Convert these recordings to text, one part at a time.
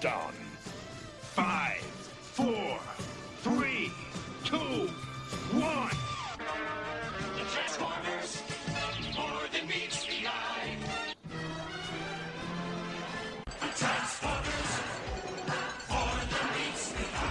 countdown. 5, 4, 3, 2, 1. The Transformers, more than meets the eye. The Transformers, more than meets the eye.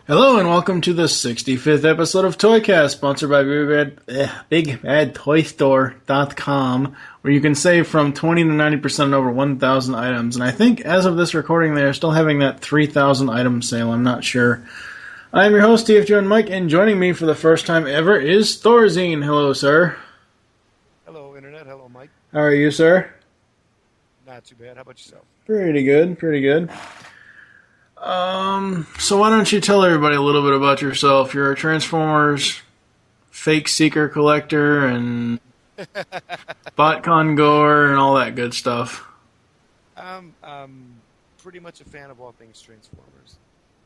Hello and welcome to the 65th episode of ToyCast, sponsored by BigBadToyStore.com, where you can save from 20 to 90% on over 1,000 items. And I think as of this recording, they are still having that 3,000 item sale. I'm not sure. I'm your host, TFG1Mike, and joining me for the first time ever is Thorazine. Hello, sir. Hello, Internet. Hello, Mike. How are you, sir? Not too bad. How about yourself? Pretty good, pretty good. So why don't you tell everybody a little bit about yourself? You're a Transformers fake seeker collector and BotCon goer and all that good stuff. I'm pretty much a fan of all things Transformers.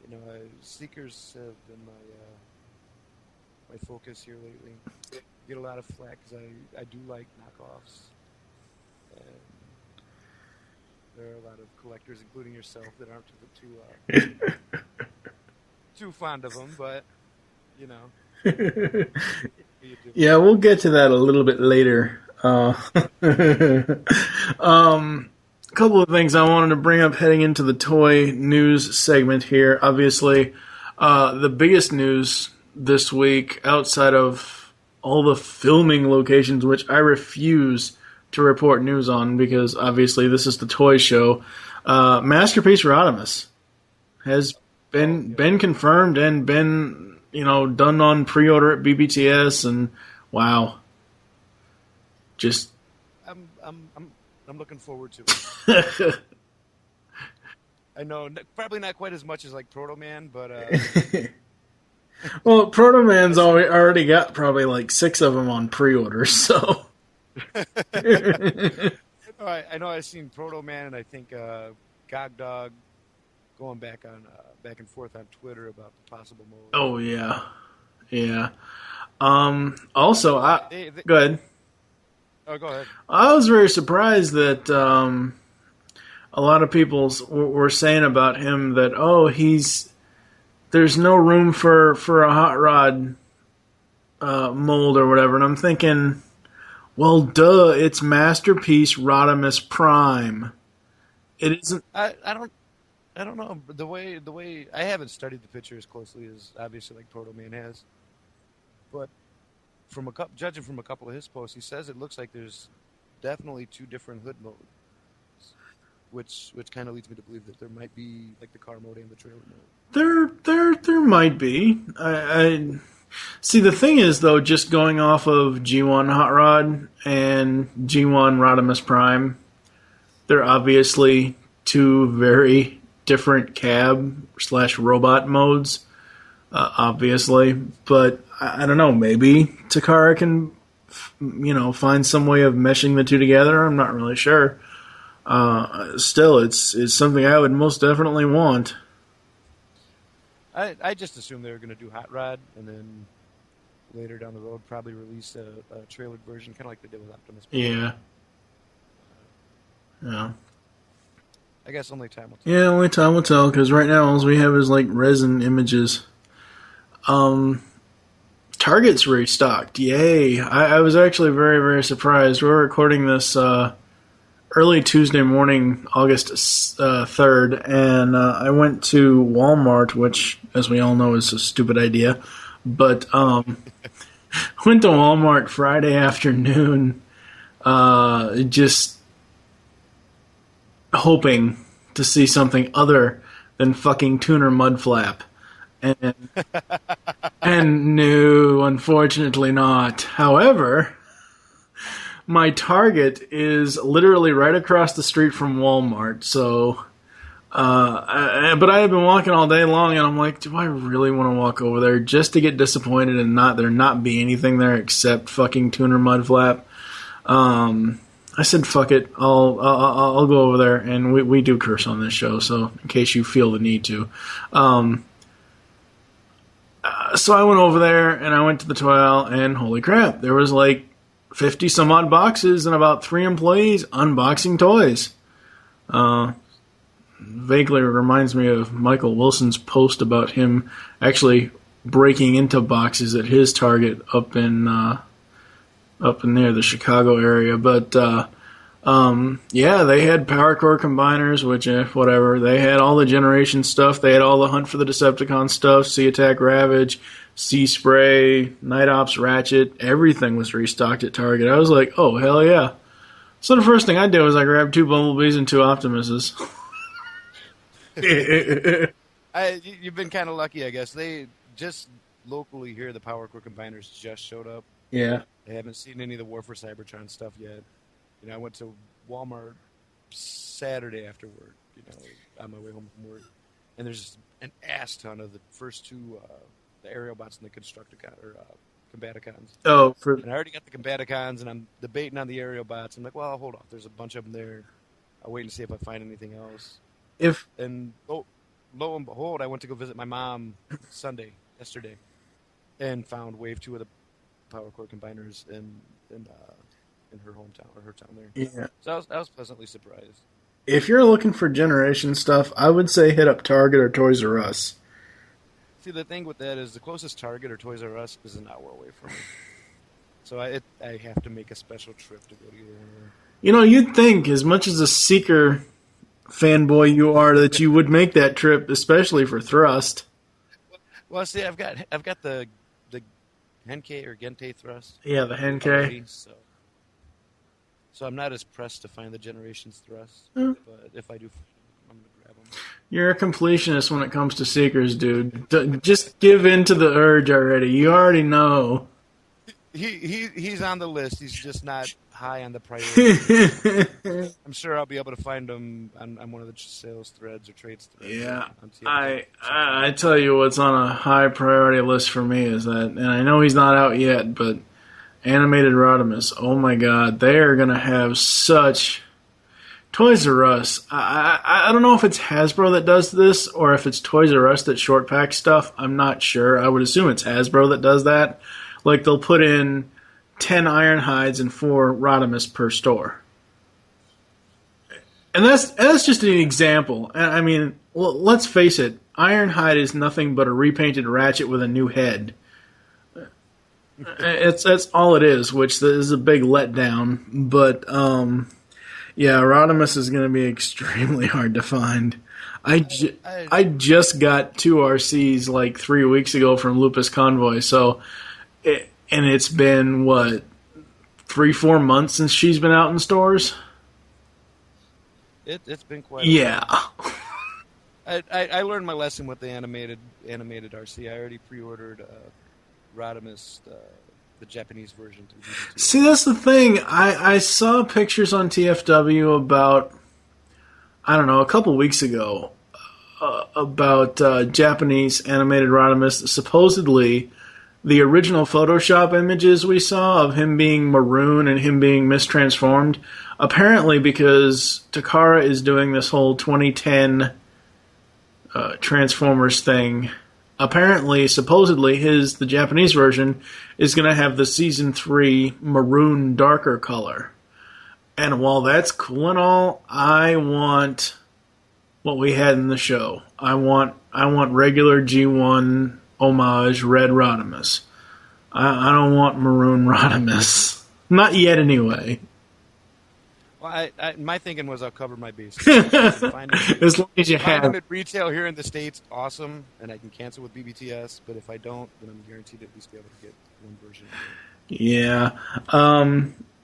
You know, Seekers have been my focus here lately. Get a lot of flack because I do like knockoffs. And there are a lot of collectors, including yourself, that aren't too fond of them, but, you know. Yeah, we'll get to that a little bit later. A couple of things I wanted to bring up heading into the toy news segment here. Obviously, the biggest news this week, outside of all the filming locations, which I refuse to report news on because obviously this is the toy show, Masterpiece Rodimus has been confirmed and been, done on pre-order at BBTS, and wow, just I'm looking forward to it. I know, probably not quite as much as like Proto Man, but well, Proto Man's already got probably like 6 of them on pre-order, so. I know I've seen Proto Man, and I think Gog Dog going back and forth on Twitter about the possible mode. Oh yeah. Also, go ahead. Oh, go ahead. I was very surprised that a lot of people were saying about him that there's no room for a hot rod mold or whatever, and I'm thinking, well, duh, it's Masterpiece Rodimus Prime. It isn't. I don't know. The way I haven't studied the picture as closely as obviously like Proto Man has, but judging from a couple of his posts, he says it looks like there's definitely 2 different hood modes, which kind of leads me to believe that there might be like the car mode and the trailer mode. There might be. I see, the thing is, though, just going off of G1 Hot Rod and G1 Rodimus Prime, they're obviously 2 very different cab/robot modes, obviously. But I don't know, maybe Takara can, find some way of meshing the 2 together. I'm not really sure. Still, it's something I would most definitely want. I just assumed they were going to do Hot Rod, and then later down the road probably release a trailered version, kind of like they did with Optimus Prime. Yeah. I guess only time will tell. Yeah, only time will tell, because right now all we have is like resin images. Target's restocked. Yay. I was actually very, very surprised. We're recording this early Tuesday morning, August 3rd, and I went to Walmart, which, as we all know, is a stupid idea. But went to Walmart Friday afternoon, just hoping to see something other than fucking Tuner Mudflap. And no, unfortunately not. However, my Target is literally right across the street from Walmart, so But I had been walking all day long, and I'm like, do I really want to walk over there just to get disappointed and there not be anything there except fucking tuner mud flap? I said, fuck it, I'll go over there, and we do curse on this show, so in case you feel the need to. So I went over there, and I went to the toy aisle, and holy crap, there was like 50 some odd boxes and about 3 employees unboxing toys. Vaguely reminds me of Michael Wilson's post about him actually breaking into boxes at his Target up in near the Chicago area. But yeah, they had Power Core combiners, which whatever. They had all the Generation stuff. They had all the Hunt for the Decepticon stuff, Sea Attack Ravage, Sea Spray, Night Ops Ratchet. Everything was restocked at Target. I was like, oh hell yeah! So the first thing I did was I grabbed 2 Bumblebees and 2 Optimuses. You've been kind of lucky, I guess. They just locally here, the Power Core combiners just showed up. Yeah. I haven't seen any of the War for Cybertron stuff yet. I went to Walmart Saturday after work, on my way home from work, and there's an ass ton of the first 2, the aerial bots and the Constructicon or Combaticons. Oh, and I already got the Combaticons, and I'm debating on the aerial bots. I'm like, well, I'll hold off. There's a bunch of them there. I'll wait and see if I find anything else. And lo and behold, I went to go visit my mom yesterday, and found Wave 2 of the Power Core combiners in her hometown or her town there. Yeah. So I was pleasantly surprised. If you're looking for Generation stuff, I would say hit up Target or Toys R Us. See, the thing with that is the closest Target or Toys R Us is an hour away from me. So I have to make a special trip to go to there. You'd think, as much as a Seeker fanboy you are, that you would make that trip, especially for Thrust. Well, see, I've got the Henkei or Gentei Thrust. Yeah, the Henkei. So I'm not as pressed to find the Generations Thrust, Hmm. but if I do, I'm going to grab them. You're a completionist when it comes to Seekers, dude. Just give in to the urge already. You already know. He's on the list. He's just not high on the priority. I'm sure I'll be able to find him on one of the sales threads or trades threads. Yeah, on TFG. I tell you what's on a high priority list for me is that, and I know he's not out yet, but Animated Rodimus. Oh my God, they are gonna have such. Toys R Us. I don't know if it's Hasbro that does this or if it's Toys R Us that short pack stuff. I'm not sure. I would assume it's Hasbro that does that. Like, they'll put in 10 Ironhides and 4 Rodimus per store. And that's just an example. I mean, well, let's face it. Ironhide is nothing but a repainted Ratchet with a new head. That's all it is, which is a big letdown. But, yeah, Rodimus is going to be extremely hard to find. I just got 2 RCs like 3 weeks ago from Lupus Convoy, so... And it's been, 3-4 months since she's been out in stores? It's been quite a while. I learned my lesson with the animated RC. I already pre-ordered Rodimus, the Japanese version. See, that's the thing. I saw pictures on TFW about, I don't know, a couple weeks ago about Japanese animated Rodimus. Supposedly, the original Photoshop images we saw of him being maroon and him being mistransformed, apparently because Takara is doing this whole 2010 Transformers thing, apparently, supposedly, the Japanese version is going to have the Season 3 maroon darker color. And while that's cool and all, I want what we had in the show. I want regular G1 homage red Rodimus. I don't want maroon Rodimus. Not yet, anyway. Well, my thinking was I'll cover my bases. As long as you find them have. at retail here in the States, awesome, and I can cancel with BBTS. But if I don't, then I'm guaranteed to at least be able to get one version. Yeah.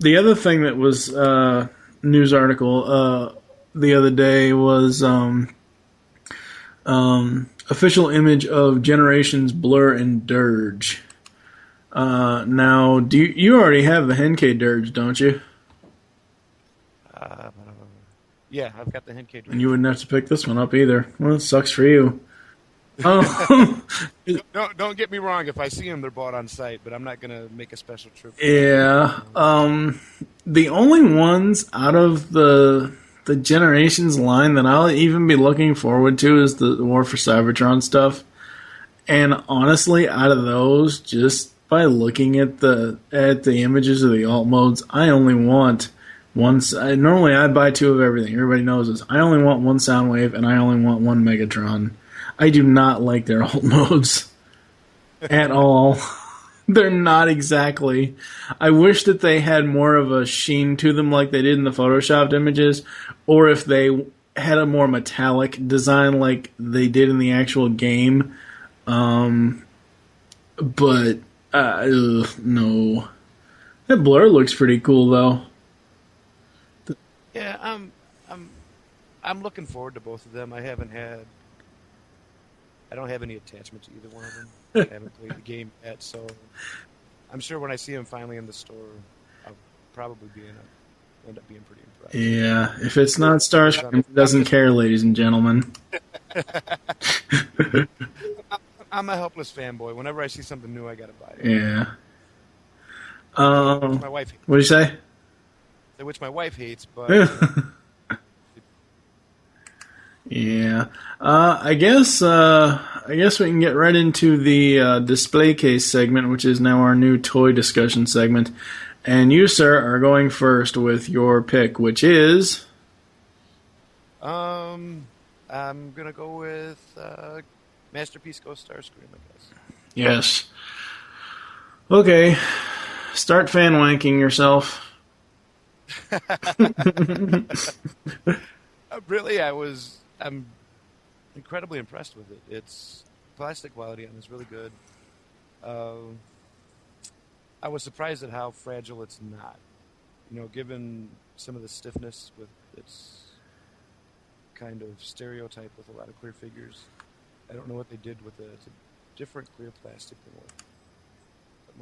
The other thing that was news article the other day was official image of Generations Blur and Dirge. Now, you already have the Henkei Dirge, don't you? Yeah, I've got the Henkei. And you wouldn't have to pick this one up either. Well, it sucks for you. Oh, Don't get me wrong. If I see them, they're bought on site, but I'm not gonna make a special trip. yeah. The only ones out of the Generations line that I'll even be looking forward to is the War for Cybertron stuff. And honestly, out of those, just by looking at the images of the alt modes, I only want one. Normally, I buy 2 of everything. Everybody knows this. I only want 1 Soundwave, and I only want 1 Megatron. I do not like their alt modes at all. They're not exactly. I wish that they had more of a sheen to them like they did in the photoshopped images, or if they had a more metallic design like they did in the actual game. But no. That blur looks pretty cool though. Yeah, I'm looking forward to both of them. I don't have any attachment to either one of them. I haven't played the game yet, so I'm sure when I see them finally in the store, I'll probably end up being pretty impressed. Yeah, if it's not Starscream, it doesn't care, ladies and gentlemen. I'm a helpless fanboy. Whenever I see something new, I gotta buy it. Yeah. My wife hates. What do you say? Which my wife hates, but yeah. I guess we can get right into the display case segment, which is now our new toy discussion segment. And you, sir, are going first with your pick, which is I'm gonna go with Masterpiece Ghost Starscream, I guess. Yes. Okay. Start fan wanking yourself. Really, I'm incredibly impressed with it. Its plastic quality on it is really good. I was surprised at how fragile it's not. You know, given some of the stiffness with its kind of stereotype with a lot of clear figures. I don't know what they did with it. It's a different clear plastic than what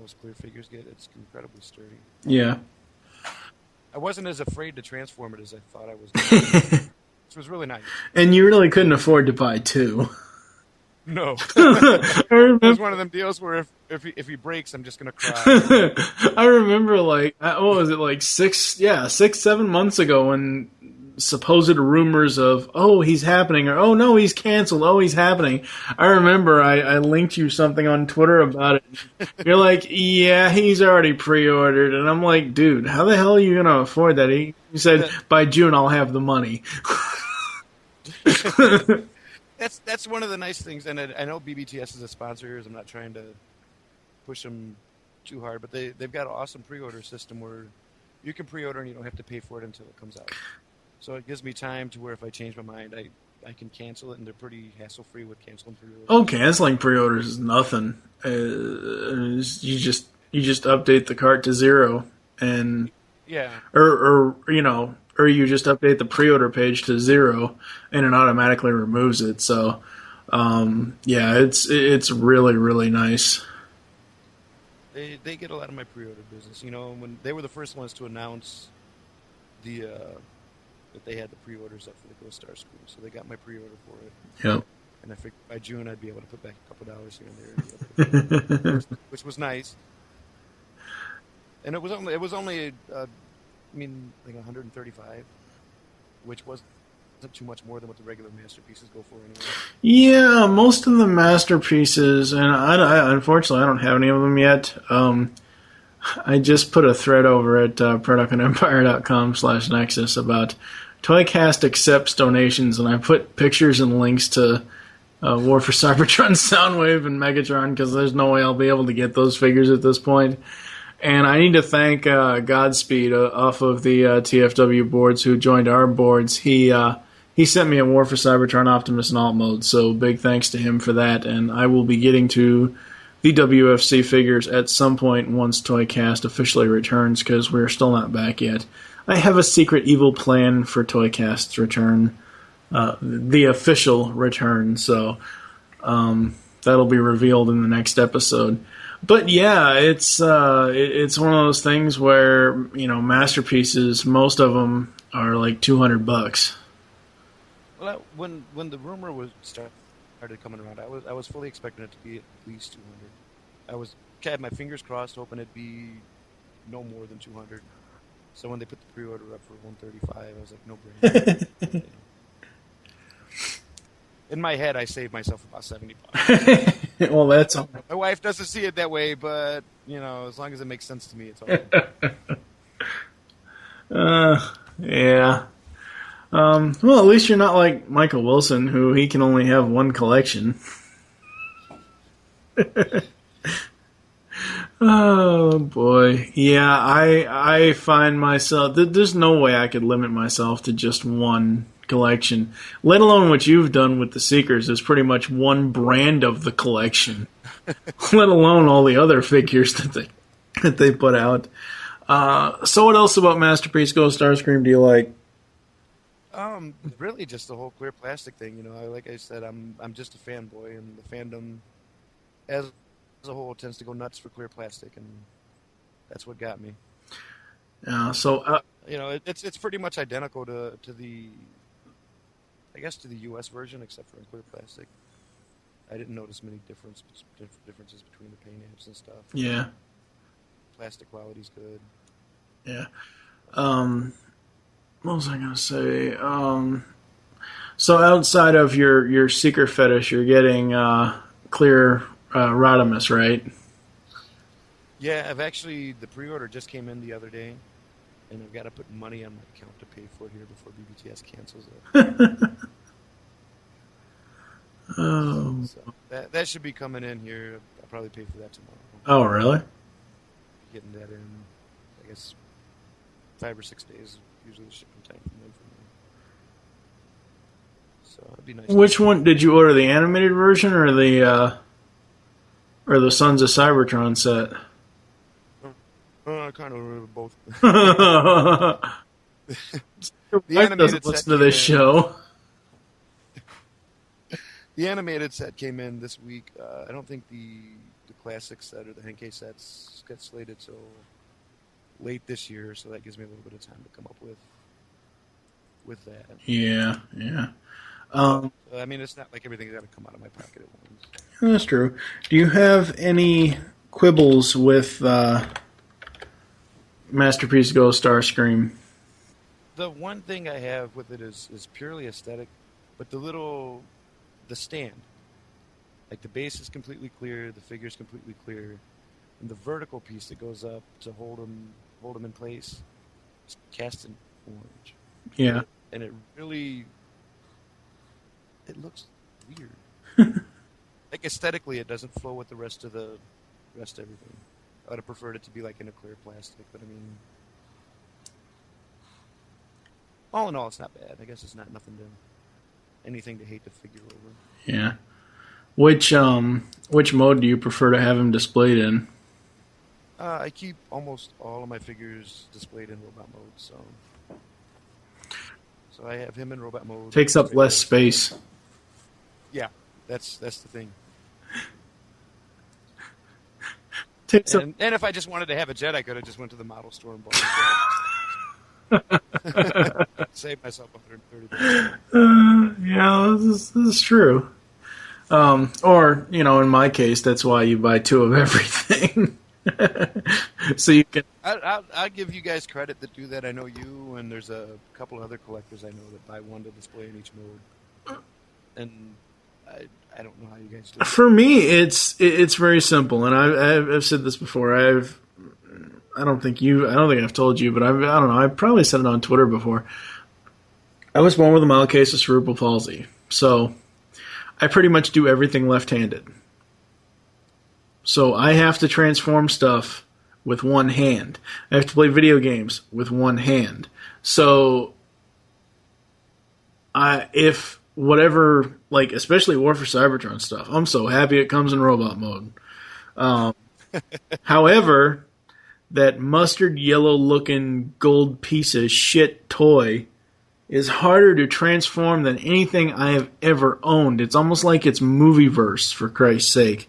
most clear figures get. It's incredibly sturdy. Yeah. I wasn't as afraid to transform it as I thought I was going to. Which was really nice. And you really couldn't afford to buy 2. No. It was one of them deals where if he breaks, I'm just going to cry. I remember, like, what was it, like 6-7 months ago when supposed rumors of, oh, he's happening, or oh, no, he's canceled, oh, he's happening. I remember I linked you something on Twitter about it. You're like, yeah, he's already pre-ordered. And I'm like, dude, how the hell are you going to afford that? He said, by June, I'll have the money. That's one of the nice things, and I know BBTS is a sponsor here, so I'm not trying to push them too hard, but they've got an awesome pre-order system where you can pre-order and you don't have to pay for it until it comes out. So it gives me time to where if I change my mind, I can cancel it, and they're pretty hassle-free with canceling pre-orders. Oh, canceling pre-orders is nothing. You just update the cart to 0, and yeah, or you just update the pre-order page to 0, and it automatically removes it. So, yeah, it's really, really nice. They get a lot of my pre-order business. You know, when they were the first ones to announce that they had the pre-orders up for the Ghost Starscream, so they got my pre-order for it. Yep. And I figured by June I'd be able to put back a couple dollars here and there, which was nice. And it was only like 135, which wasn't too much more than what the regular masterpieces go for anyway. Yeah, most of the masterpieces, and I unfortunately I don't have any of them yet. I just put a thread over at ProductandEmpire.com/Nexus about ToyCast accepts donations, and I put pictures and links to War for Cybertron, Soundwave, and Megatron, because there's no way I'll be able to get those figures at this point. And I need to thank Godspeed off of the TFW boards who joined our boards. He sent me a War for Cybertron Optimus in alt mode, so big thanks to him for that. And I will be getting to the WFC figures at some point once ToyCast officially returns, because we're still not back yet. I have a secret evil plan for ToyCast's return, the official return, so that'll be revealed in the next episode. But yeah, it's one of those things where, masterpieces, most of them are like $200. Well, when the rumor was started coming around, I was fully expecting it to be at least 200. I had my fingers crossed, hoping it'd be no more than 200. So when they put the pre-order up for 135, I was like, no brainer. In my head, I saved myself about $70. Well, that's all. My wife doesn't see it that way, but as long as it makes sense to me, it's all right. Yeah. Well, at least you're not like Michael Wilson, who he can only have one collection. Oh boy, yeah. I find myself. There's no way I could limit myself to just one collection. Let alone what you've done with the Seekers is pretty much one brand of the collection. Let alone all the other figures that they put out. So what else about Masterpiece Ghost Starscream do you like? Really just the whole clear plastic thing. Like I said, I'm just a fanboy, and the fandom as a whole tends to go nuts for clear plastic, and that's what got me. It's pretty much identical to the, I guess, to the U.S. version, except for in clear plastic. I didn't notice many differences between the paint apps and stuff. Yeah. Plastic quality's good. Yeah. What was I going to say? So outside of your Seeker fetish, you're getting clear Rodimus, right? Yeah, the pre-order just came in the other day, and I've got to put money on my account to pay for it here before BBTS cancels it. Oh. So that should be coming in here. I'll probably pay for that tomorrow. Oh, really? Getting that in, I guess, 5 or 6 days. Usually the shipping time from them for me. So it'd be nice. Which one did you order? The animated version or the Sons of Cybertron set? Kind of both. The animated listen to this show. The animated set came in this week. I don't think the classic set or the Henkei sets get slated till late this year, so that gives me a little bit of time to come up with that. Yeah, yeah. I mean, it's not like everything's got to come out of my pocket at once. That's true. Do you have any quibbles with Masterpiece Ghost Starscream? The one thing I have with it is purely aesthetic, but the stand, like the base is completely clear, the figure is completely clear, and the vertical piece that goes up to hold them in place is cast in orange. Yeah. And it really, it looks weird. Like aesthetically, it doesn't flow with the rest of everything. I would have preferred it to be like in a clear plastic, but I mean, all in all, it's not bad. I guess it's anything to hate the figure over. Yeah. Which mode do you prefer to have him displayed in? I keep almost all of my figures displayed in robot mode, so I have him in robot mode. Takes up less space. Yeah, that's the thing. And if I just wanted to have a jet, I could have just went to the model store and bought a jet. Save myself $130. Yeah, this is true. Or, in my case, that's why you buy 2 of everything. So you can. I'll give you guys credit that do that. I know you, and there's a couple of other collectors I know that buy 1 to display in each mode. And I don't know how you guys do it. For me, it's very simple, and I've said this before. I don't think I've told you, but I don't know. I've probably said it on Twitter before. I was born with a mild case of cerebral palsy, so I pretty much do everything left-handed. So I have to transform stuff with one hand. I have to play video games with one hand. So if whatever, like especially War for Cybertron stuff, I'm so happy it comes in robot mode. However, that mustard yellow looking gold piece of shit toy is harder to transform than anything I have ever owned. It's almost like it's Movieverse, for Christ's sake.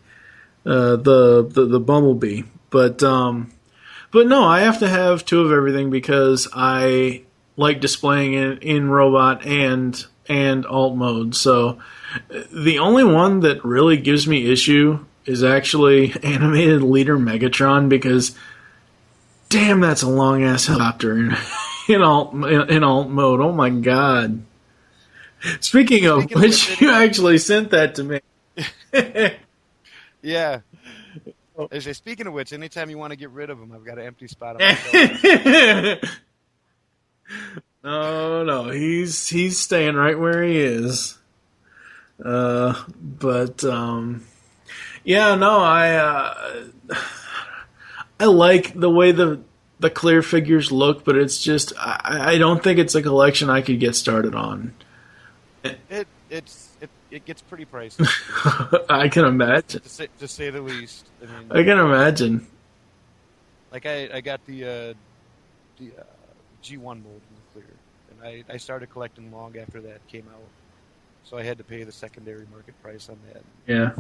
The Bumblebee. But no, I have to have 2 of everything because I like displaying it in robot and and alt mode. So the only one that really gives me issue is actually animated leader Megatron, because damn, that's a long ass helicopter in alt mode. Oh my god. Speaking of which, you actually sent that to me. Yeah. Speaking of which, anytime you want to get rid of him, I've got an empty spot on my shoulder. No, he's staying right where he is. Yeah, no, I like the way the clear figures look, but it's just I don't think it's a collection I could get started on. It gets pretty pricey. I can imagine. To say the least. I mean, I can imagine. Like I got the G1 mold in the clear, and I started collecting long after that came out, so I had to pay the secondary market price on that. Yeah.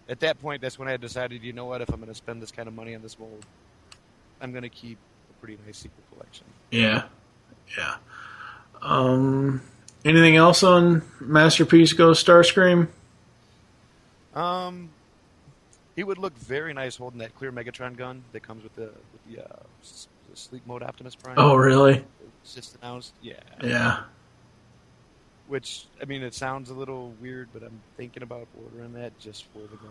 At that point, that's when I decided, you know what, if I'm going to spend this kind of money on this mold, I'm going to keep a pretty nice secret collection. Yeah. Anything else on Masterpiece Ghost Starscream? He would look very nice holding that clear Megatron gun that comes with the sleep mode Optimus Prime. Oh, really? It's just announced. Yeah. Yeah. Which, I mean, it sounds a little weird, but I'm thinking about ordering that just for the gun.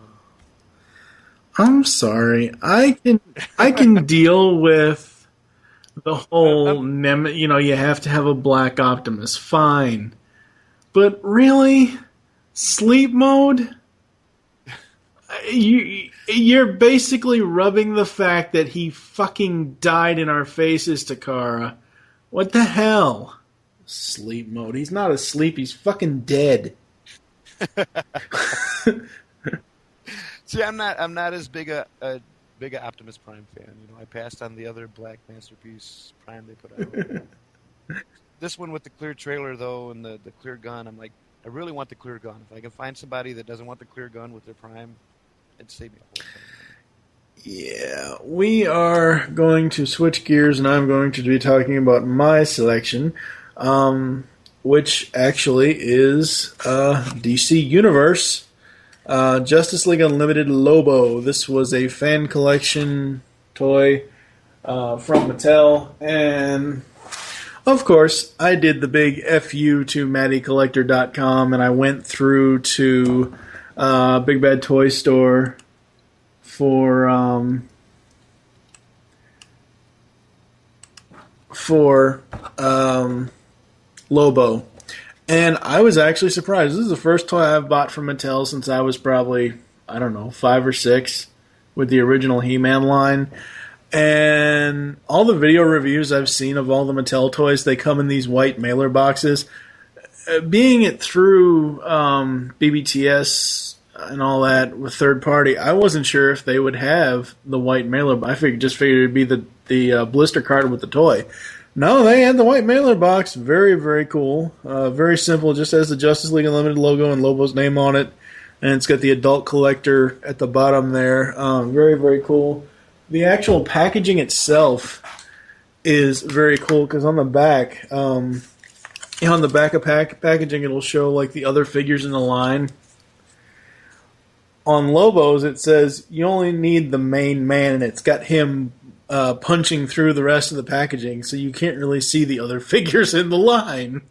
I'm sorry. I can deal with the whole you have to have a black Optimus. Fine. But really? Sleep mode? You're basically rubbing the fact that he fucking died in our faces, Takara. What the hell? Sleep mode. He's not asleep. He's fucking dead. See, I'm not as big a Optimus Prime fan. I passed on the other Black Masterpiece Prime they put out. This one with the clear trailer though, and the clear gun, I'm like, I really want the clear gun. If I can find somebody that doesn't want the clear gun with their Prime, it'd save me a whole ton of money. Yeah, we are going to switch gears, and I'm going to be talking about my selection, which actually is DC Universe. Justice League Unlimited Lobo. This was a fan collection toy from Mattel, and of course, I did the big FU to MattyCollector.com, and I went through to Big Bad Toy Store for Lobo. And I was actually surprised. This is the first toy I've bought from Mattel since I was probably, 5 or 6 with the original He-Man line. And all the video reviews I've seen of all the Mattel toys, they come in these white mailer boxes. Being it through BBTS and all that with third party, I wasn't sure if they would have the white mailer. I just figured it'd be the blister card with the toy. No, they had the white mailer box. Very, very cool. Very simple. Just has the Justice League Unlimited logo and Lobo's name on it. And it's got the adult collector at the bottom there. Very, very cool. The actual packaging itself is very cool because on the back, on the back of packaging, it'll show like the other figures in the line. On Lobo's, it says you only need the main man, and it's got him punching through the rest of the packaging, so you can't really see the other figures in the line.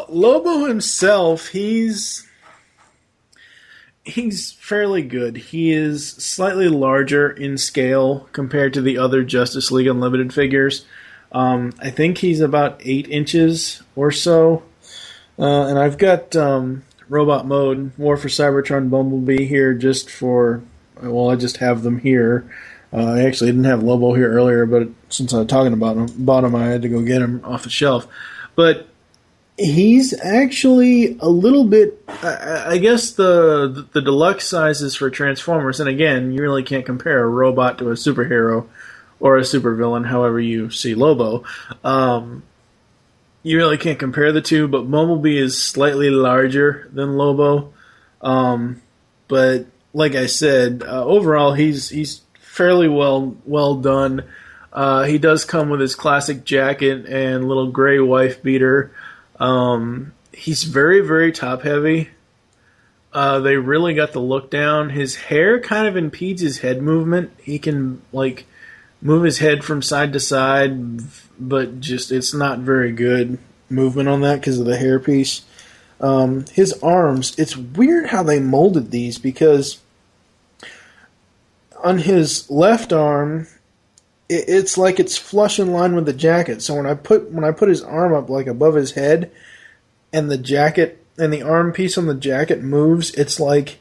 Lobo himself, he's fairly good. He is slightly larger in scale compared to the other Justice League Unlimited figures. I think he's about 8 inches or so. And I've got Robot Mode, War for Cybertron, Bumblebee here just for... Well, I just have them here. I actually didn't have Lobo here earlier, but since I was talking about him, I had to go get him off the shelf. But he's actually a little bit... I guess the deluxe sizes for Transformers, and again, you really can't compare a robot to a superhero or a supervillain, however you see Lobo. You really can't compare the two, but Bumblebee is slightly larger than Lobo. But like I said, overall he's fairly well done. He does come with his classic jacket and little gray wife beater. He's very, very top heavy. They really got the look down. His hair kind of impedes his head movement. He can like move his head from side to side, but just it's not very good movement on that because of the hairpiece. His arms, it's weird how they molded these because on his left arm, it's like it's flush in line with the jacket. So when I put his arm up like above his head, and the jacket and the arm piece on the jacket moves, it's like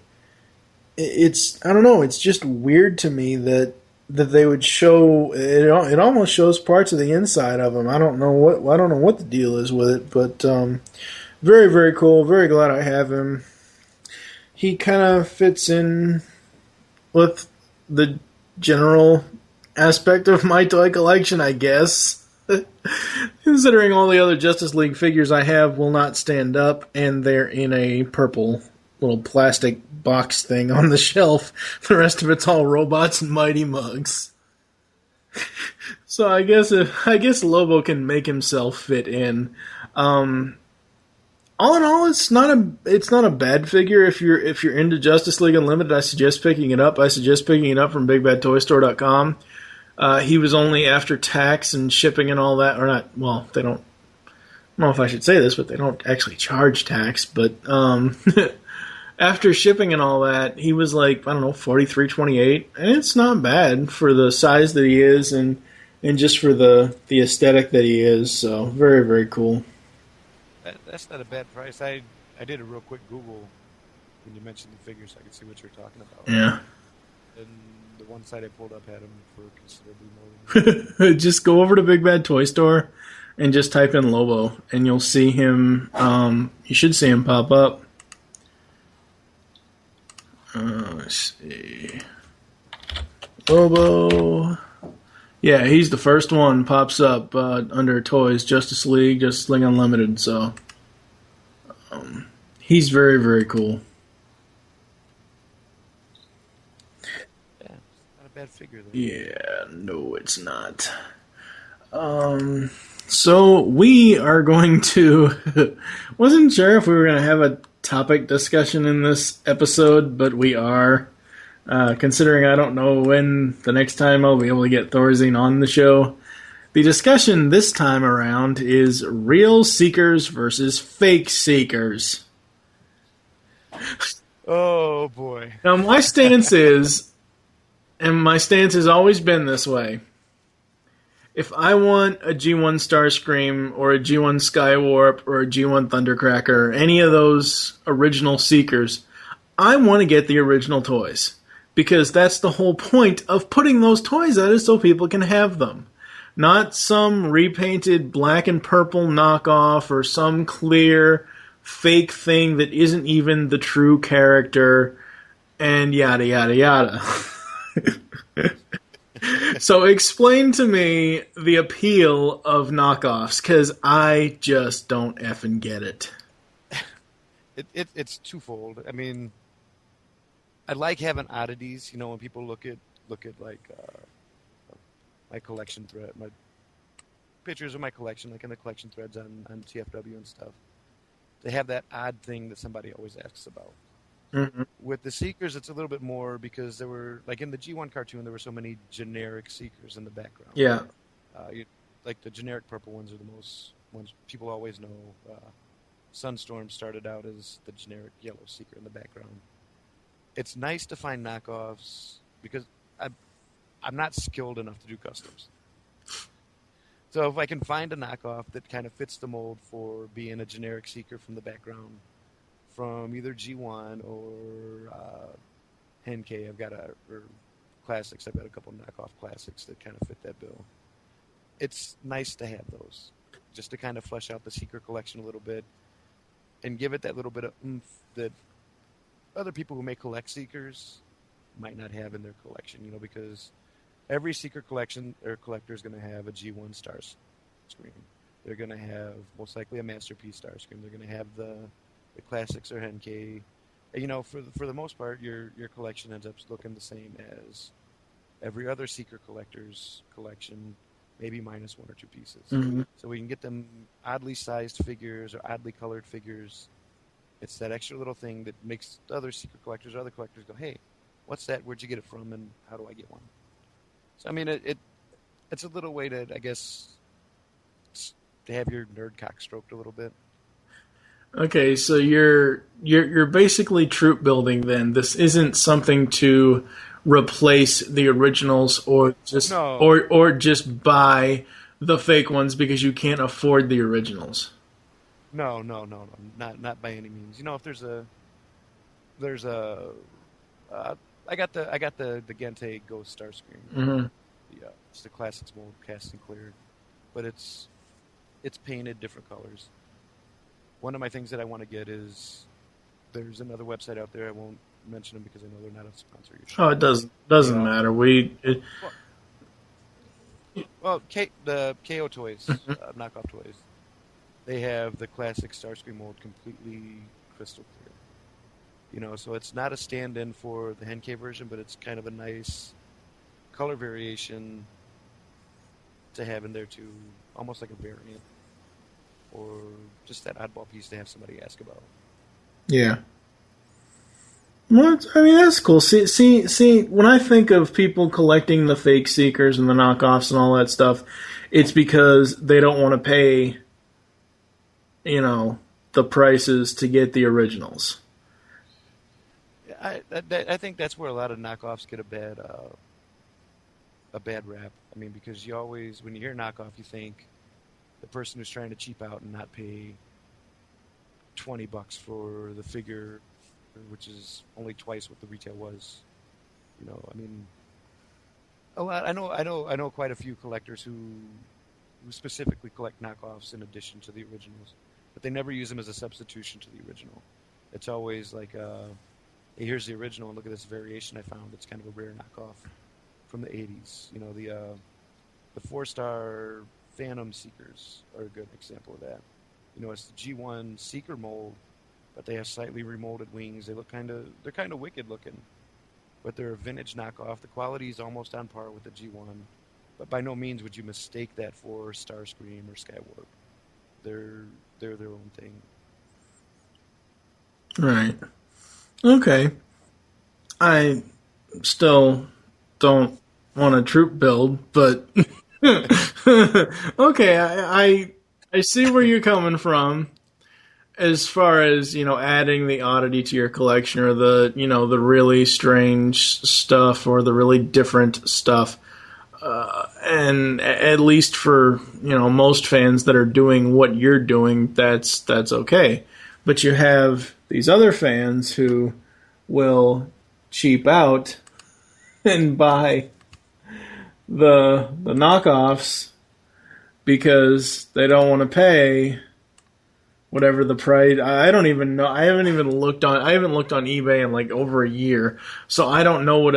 I don't know. It's just weird to me that they would show it. It almost shows parts of the inside of him. I don't know what the deal is with it, but very, very cool. Very glad I have him. He kind of fits in with the general aspect of my toy collection, I guess. Considering all the other Justice League figures I have will not stand up, and they're in a purple little plastic box thing on the shelf. The rest of it's all robots and Mighty Mugs. So I guess Lobo can make himself fit in. All in all, it's not a bad figure. If you're into Justice League Unlimited, I suggest picking it up. I suggest picking it up from BigBadToyStore.com. He was only after tax and shipping and all that, or not. Well, they don't. I don't know if I should say this, but they don't actually charge tax. But after shipping and all that, he was like, I don't know, $43.28, and it's not bad for the size that he is and just for the aesthetic that he is. So very, very cool. That's not a bad price. I did a real quick Google when you mentioned the figure, so I could see what you're talking about. Yeah. And the one site I pulled up had him for considerably more than Just go over to Big Bad Toy Store and just type in Lobo, and you'll see him. You should see him pop up. Let's see. Lobo. Yeah, he's the first one. Pops up under Toys, Justice League Unlimited. So he's very, very cool. Yeah, it's not a bad figure though. Yeah, no, it's not. So we are going to. Wasn't sure if we were going to have a topic discussion in this episode, but we are. Considering I don't know when the next time I'll be able to get Thorazine on the show. The discussion this time around is real seekers versus fake seekers. Oh boy. Now my stance is, and my stance has always been this way, if I want a G1 Starscream or a G1 Skywarp or a G1 Thundercracker or any of those original seekers, I want to get the original toys. Because that's the whole point of putting those toys out, is so people can have them. Not some repainted black and purple knockoff or some clear fake thing that isn't even the true character and yada yada yada. So explain to me the appeal of knockoffs, because I just don't effing get it. It's twofold. I mean, I like having oddities. You know, when people look at like my collection thread, my pictures of my collection, like in the collection threads on TFW and stuff. They have that odd thing that somebody always asks about. Mm-hmm. With the Seekers, it's a little bit more because there were, like in the G1 cartoon, there were so many generic Seekers in the background. Yeah. Like the generic purple ones are the most ones people always know. Sunstorm started out as the generic yellow Seeker in the background. It's nice to find knockoffs because I'm not skilled enough to do customs. So if I can find a knockoff that kind of fits the mold for being a generic Seeker from the background, from either G1 or Henkei, or classics. I've got a couple knockoff classics that kind of fit that bill. It's nice to have those, just to kind of flesh out the Seeker collection a little bit and give it that little bit of oomph that other people who may collect Seekers might not have in their collection, you know, because every Seeker collection or collector is going to have a G1 Starscream. They're going to have most likely a Masterpiece Starscream. They're going to have the classics or Henkei. You know, for the most part, your collection ends up looking the same as every other Secret Collector's collection, maybe minus 1 or 2 pieces. Mhm. So we can get them oddly sized figures or oddly colored figures. It's that extra little thing that makes other Secret Collectors or other collectors go, hey, what's that? Where'd you get it from? And how do I get one? So, I mean, it's a little way to, I guess, to have your nerd cock stroked a little bit. Okay, so you're basically troop building then. This isn't something to replace the originals or just No. or just buy the fake ones because you can't afford the originals. No, not by any means. You know, if there's a I got the Gente Ghost Starscream. Mm-hmm. It's the classics mold, cast and cleared, but it's painted different colors. One of my things that I want to get is there's another website out there. I won't mention them because I know they're not a sponsor. Oh, it doesn't matter. The KO Toys, knockoff toys, they have the classic Starscream mold completely crystal clear. You know, so it's not a stand-in for the Henkei version, but it's kind of a nice color variation to have in there too, almost like a variant, or just that oddball piece to have somebody ask about. Yeah. Well, I mean, that's cool. See, when I think of people collecting the fake Seekers and the knockoffs and all that stuff, it's because they don't want to pay, you know, the prices to get the originals. I think that's where a lot of knockoffs get a bad rap. I mean, because you always, when you hear knockoff, you think the person who's trying to cheap out and not pay $20 for the figure, which is only twice what the retail was. You know, I mean, a lot. I know quite a few collectors who specifically collect knockoffs in addition to the originals, but they never use them as a substitution to the original. It's always like, hey, here's the original, and look at this variation I found. It's kind of a rare knockoff from the 80s. You know, the 4-star Phantom Seekers are a good example of that. You know, it's the G1 Seeker mold, but they have slightly remolded wings. They're kind of wicked looking, but they're a vintage knockoff. The quality is almost on par with the G1, but by no means would you mistake that for Starscream or Skywarp. They're their own thing. Right. Okay. I still don't want a troop build, but okay, I see where you're coming from as far as, you know, adding the oddity to your collection or the, you know, the really strange stuff or the really different stuff. And at least for, you know, most fans that are doing what you're doing, that's okay. But you have these other fans who will cheap out and buy the knockoffs because they don't want to pay whatever the price. I don't even know. I haven't looked on eBay in like over a year, so I don't know what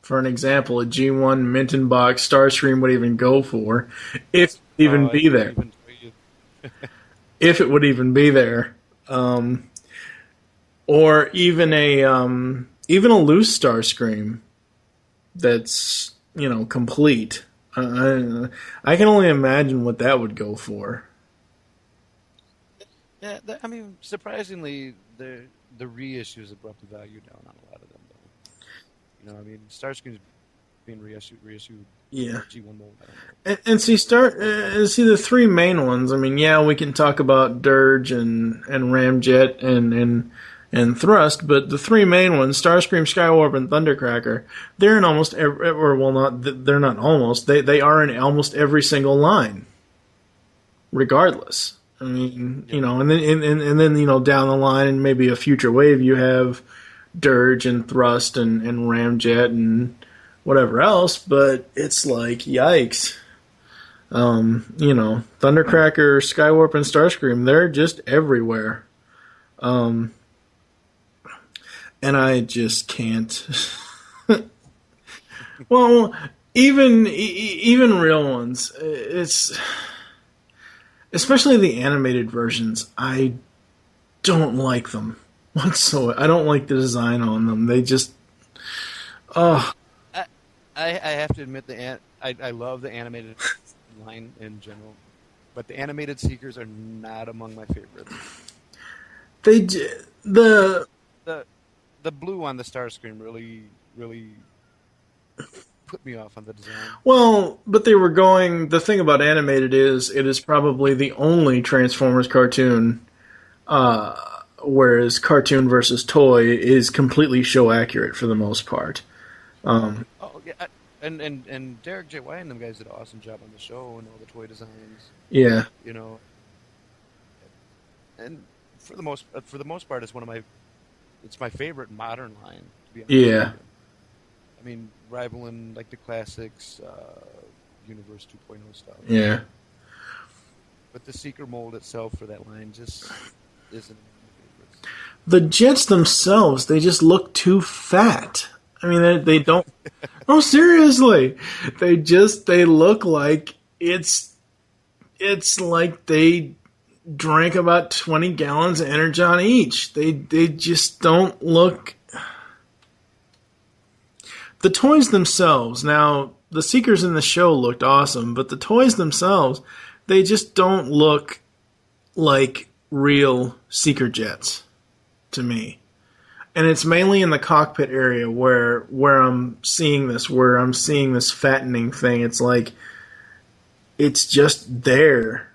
for an example, a G1 Minton box Starscream would even go for, if it would even be there. If it would even be there. Or even a loose Starscream that's, you know, complete. I can only imagine what that would go for. Yeah, I mean, surprisingly, the reissues have brought the value down on a lot of them, though. You know, I mean, Starscream's being reissued. Yeah. G1 mold. And see the three main ones. I mean, yeah, we can talk about Dirge and Ramjet and Thrust, but the three main ones, Starscream, Skywarp, and Thundercracker, they're in almost every, or well, not they're not almost. They are in almost every single line, regardless. I mean, you know, and then you know, down the line, and maybe a future wave, you have Dirge and Thrust and Ramjet and whatever else, but it's like, yikes. You know, Thundercracker, Skywarp, and Starscream, they're just everywhere. And I just can't. Well, even real ones, it's especially the animated versions. I don't like them whatsoever. I don't like the design on them. They just, Oh, I have to admit I love the animated line in general, but the animated Seekers are not among my favorites. the The blue on the Starscream really put me off on the design. well, but they were going. The thing about animated is it is probably the only Transformers cartoon, whereas cartoon versus toy is completely show accurate for the most part. Oh yeah, and Derek J. White and them guys did an awesome job on the show and all the toy designs. Yeah, You know, and for the most part, it's my favorite modern line. To be honest with yeah, you. I mean, rivaling like the classics, Universe 2.0 stuff. yeah. But the Seeker mold itself for that line just isn't one of my favorites. The jets themselves, they just look too fat. I mean, they don't. No, seriously, they look like it's like they drank about 20 gallons of Energon each. They just don't look. The toys themselves, now the Seekers in the show looked awesome, but the toys themselves, they just don't look like real Seeker jets to me. And it's mainly in the cockpit area where I'm seeing this fattening thing. It's like it's just there.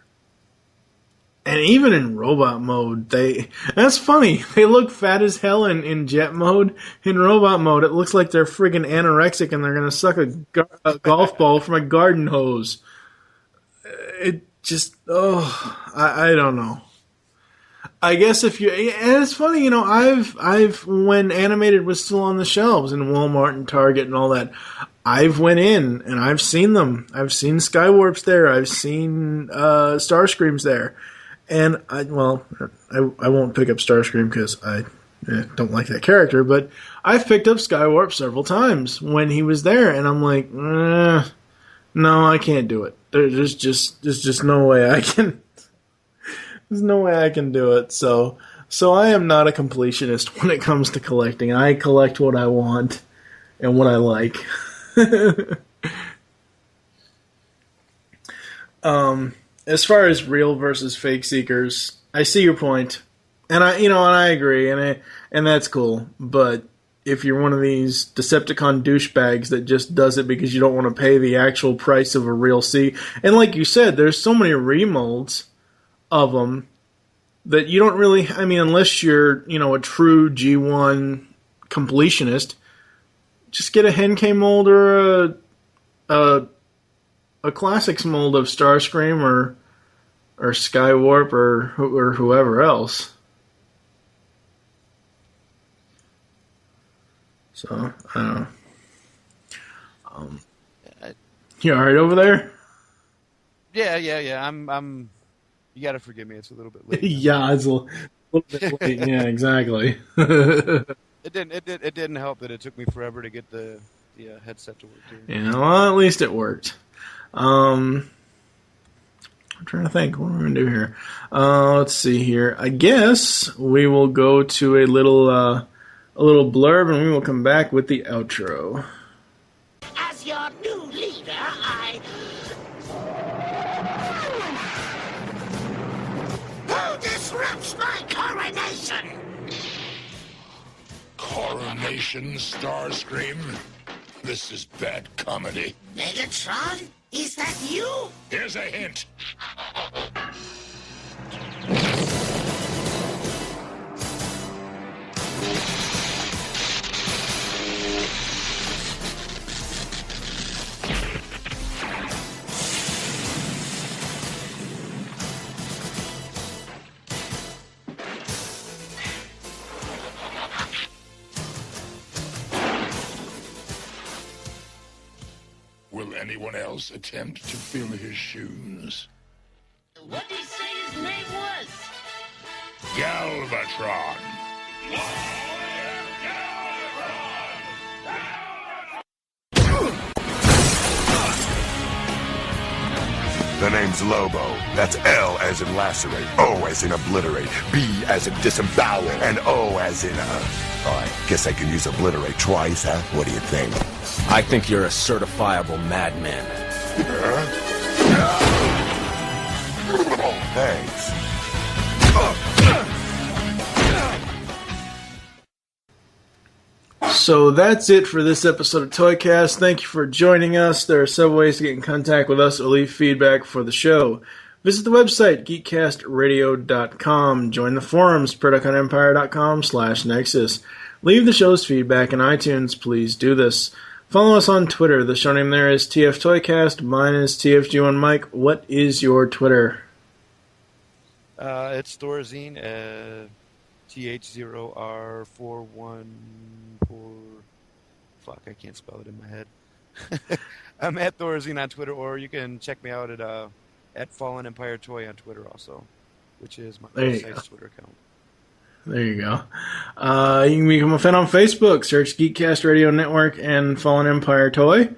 And even in robot mode, that's funny. They look fat as hell in jet mode. In robot mode, it looks like they're friggin' anorexic and they're gonna suck a golf ball from a garden hose. It just, I don't know. I guess and it's funny, I've when animated was still on the shelves in Walmart and Target and all that, I've went in and I've seen them. I've seen Skywarps there. I've seen Starscreams there. And I won't pick up Starscream because I don't like that character, but I've picked up Skywarp several times when he was there, and I'm like, no, I can't do it. There's just no way I can. There's no way I can do it. So I am not a completionist when it comes to collecting. I collect what I want and what I like. As far as real versus fake Seekers, I see your point, and I agree, and that's cool. But if you're one of these Decepticon douchebags that just does it because you don't want to pay the actual price of a real Seeker, and like you said, there's so many remolds of them that you don't really. I mean, unless you're a true G1 completionist, just get a Henkei mold or a classics mold of Starscream or Skywarp or whoever else. So I don't know. You all right over there? Yeah. I'm. You got to forgive me. It's a little bit late. Yeah, it's a little bit late. Yeah, exactly. It didn't help that it took me forever to get the headset to work too. Yeah, well, at least it worked. I'm trying to think. What are we going to do here? Let's see here. I guess we will go to a little blurb, and we will come back with the outro. As your new leader, Who disrupts my coronation? Coronation, Starscream? This is bad comedy. Megatron? Is that you? Here's a hint. Will anyone else attempt to fill his shoes? What did he say his name was? Galvatron. The name's Lobo. That's L as in lacerate, O as in obliterate, B as in disembowel, and O as in, I guess I can use obliterate twice, huh? What do you think? I think you're a certifiable madman. Thanks. So that's it for this episode of ToyCast. Thank you for joining us. There are several ways to get in contact with us or leave feedback for the show. Visit the website, geekcastradio.com. Join the forums, ProductionEmpire.com/Nexus. Leave the show's feedback in iTunes. Please do this. Follow us on Twitter. The show name there is TFToycast. Mine is TFG1Mike. What is your Twitter? It's Thorazine, TH0R414. Fuck, I can't spell it in my head. I'm at Thorazine on Twitter, or you can check me out at Fallen Empire Toy on Twitter also, which is my site's Twitter account. There you go. You can become a fan on Facebook. Search Geekcast Radio Network and Fallen Empire Toy.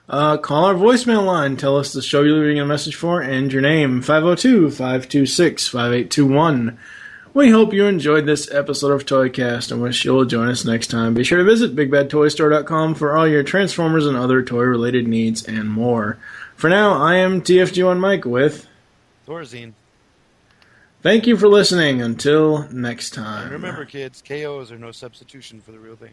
Call our voicemail line. Tell us the show you're leaving a message for and your name. 502-526-5821. We hope you enjoyed this episode of ToyCast and wish you'll join us next time. Be sure to visit BigBadToyStore.com for all your Transformers and other toy-related needs and more. For now, I am TFG1Mike with Thorazine. Thank you for listening. Until next time. And remember, kids, KOs are no substitution for the real thing.